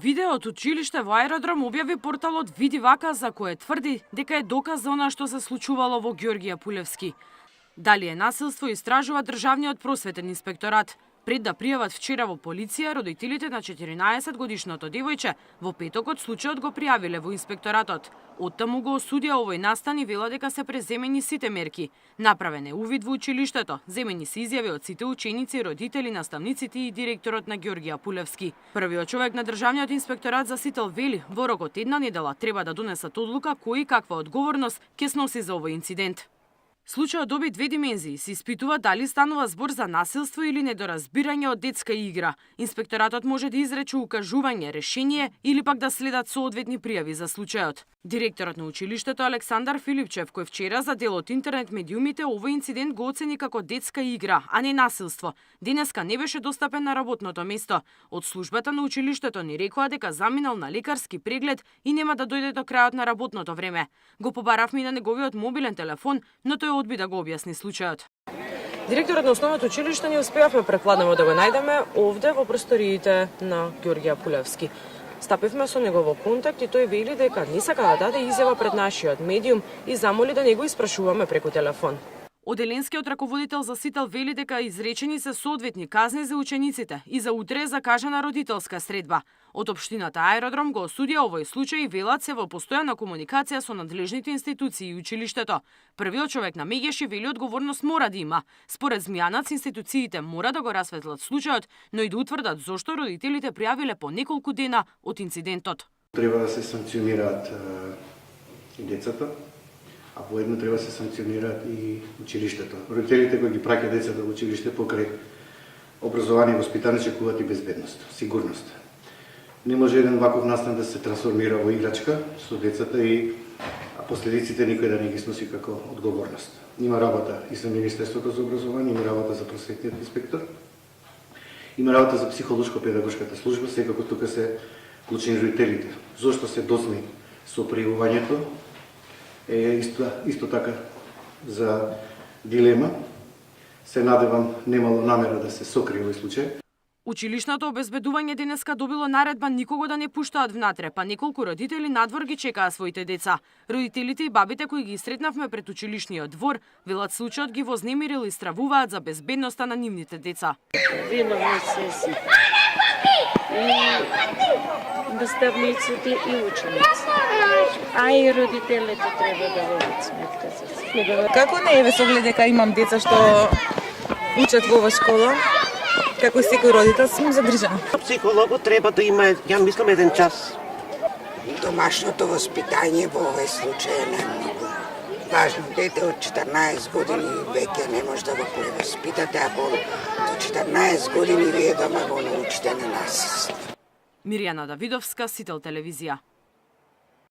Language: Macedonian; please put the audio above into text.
Видео од училиште во аеродром објави порталот Види вака, за кое тврди дека е доказ за она што се случувало во Ѓорѓи Апулевски. Дали е насилство истражува Државниот просветен инспекторат. Пред да пријават вчера во полиција, родителите на 14-годишното девојче во петокот случајот го пријавиле во инспекторатот. Оттаму го осудија овој настан и вела дека се преземени сите мерки. Направен е увид во училиштето, земени се изјави од сите ученици, родители, наставниците и директорот на Ѓорѓи Апулевски. Првиот човек на Државниот инспекторат за Сител вели, во рокот една недела треба да донесат одлука кој и каква одговорност ќе сноси за овој инцидент. Случајот доби две димензии. Се испитува дали станува збор за насилство или недоразбирање од детска игра. Инспекторатот може да изрече укажување, решение или пак да следат соодветни пријави за случајот. Директорот на училиштето Александар Филипчев, кој вчера за дел од интернет медиумите овој инцидент го оцени како детска игра, а не насилство, денеска не беше достапен на работното место. Од службата на училиштето ни рекоа дека заминал на лекарски преглед и нема да дојде до крајот на работното време. Го побаравме и на неговиот мобилен телефон, но тој одби да го објасни случајот. Директорот на основното училиште не успеавме прекладнево да го најдеме овде во просториите на Ѓорѓи Апулевски. Стапивме со него во контакт и тој вели дека не сака да даде изјава пред нашиот медиум и замоли да не го испрашуваме преку телефон. Оделенскиот раководител за Сител вели дека изречени се соодветни казни за учениците и за утре е закажана родителска средба. Од општината Аеродром го осудија овој случај и велат се во постојана комуникација со надлежните институции и училиштето. Првиот човек на Мегеши вели одговорност мора да има. Според Змијанац, институциите мора да го расветлат случајот, но и да утврдат зошто родителите пријавиле по неколку дена од инцидентот. Треба да се санкционираат и децата, а поедно треба да се санкционираат и училиштето. Родителите кои ги праќаат децата во училиште покрај образование и воспитание чекуваат и безбедност, сигурност. Не може еден ваков настан да се трансформира во играчка со децата и последиците никој да не ги сноси како одговорност. Има работа и со Министерството за образование, има работа за просветниот инспектор, има работа за психолошко-педагошката служба, секако тука се клучни родителите. Зошто се досни со пријавувањето е исто така за дилема. Се надевам немало намера да се сокрие овој случај. Училишното обезбедување денеска добило наредба никого да не пуштаат внатре, па неколку родители надвор ги чекаа своите деца. Родителите и бабите кои ги сретнавме пред училишниот двор, велат случајот ги вознемирил и стравуваат за безбедноста на нивните деца. Виновни се си. И наставниците и ученици. А и родителите треба да водат сметка за се. Како не е со оглед дека имам деца што учат во оваа школа? Како секој родител сум задржан. Психологот треба да има, ја мислам, еден час. Домашното воспитање во овој случај е најмногу важно. Дете од 14 години веќе не може да го превоспитате, ако до 14 години вие дома го научите на насилство. Мирјана Давидовска, Сител телевизија.